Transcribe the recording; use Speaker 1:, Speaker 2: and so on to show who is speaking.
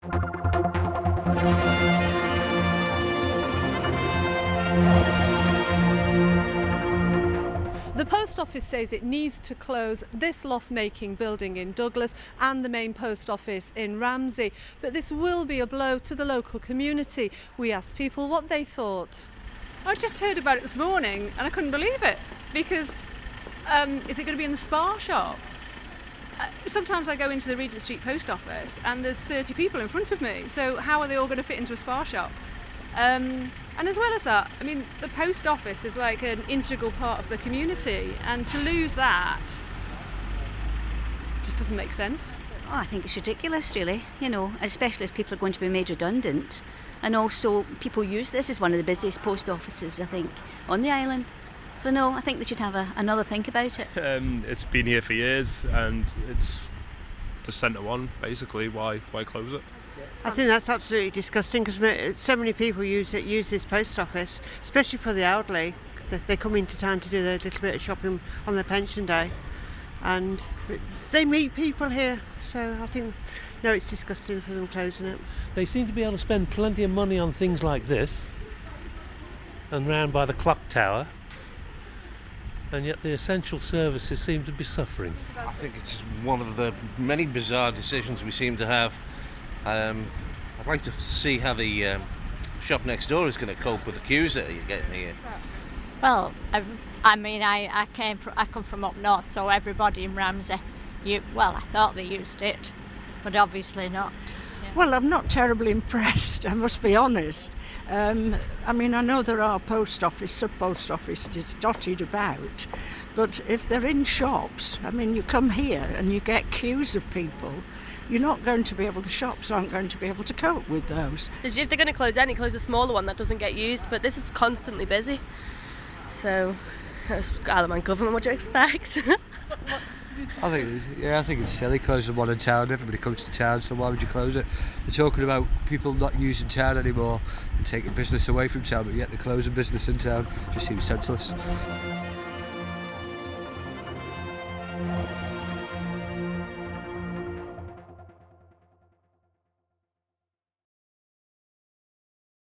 Speaker 1: The post office says it needs to close this loss-making building in Douglas and the main post office in Ramsey, but this will be a blow to the local community. We asked people what they thought.
Speaker 2: I just heard about it this morning and I couldn't believe it because is it going to be in the Spar shop? Sometimes I go into the Regent Street post office and there's 30 people in front of me, so how are they all going to fit into a Spar shop? And as well as that, I mean, the post office is like an integral part of the community, and to lose that just doesn't make sense.
Speaker 3: Oh, I think it's ridiculous, really, especially if people are going to be made redundant. And also, people use this as one of the busiest post offices, I think, on the island. So no, I think they should have another think about it.
Speaker 4: It's been here for years and it's the centre one, basically. Why close it?
Speaker 5: I think that's absolutely disgusting because so many people use this post office, especially for the elderly. They come into town to do their little bit of shopping on their pension day and they meet people here. So I think, no, it's disgusting for them closing it.
Speaker 6: They seem to be able to spend plenty of money on things like this and round by the clock tower, and yet the essential services seem to be suffering.
Speaker 7: I think it's one of the many bizarre decisions we seem to have. I'd like to see how the shop next door is going to cope with the queues that you're getting here.
Speaker 8: Well, I come from up north, so everybody in Ramsey, I thought they used it, but obviously not. Yeah.
Speaker 9: Well, I'm not terribly impressed, I must be honest. I know there are sub-post offices dotted about, but if they're in shops, you come here and you get queues of people, you're not going to be able, the shops aren't going to be able to cope with those.
Speaker 10: If they're going to close any, close a smaller one that doesn't get used, but this is constantly busy. So, Isle of Man government, what do you expect?
Speaker 11: I think it's silly closing one in town. Everybody comes to town, so why would you close it? They're talking about people not using town anymore and taking business away from town, but yet they're closing business in town. It just seems senseless.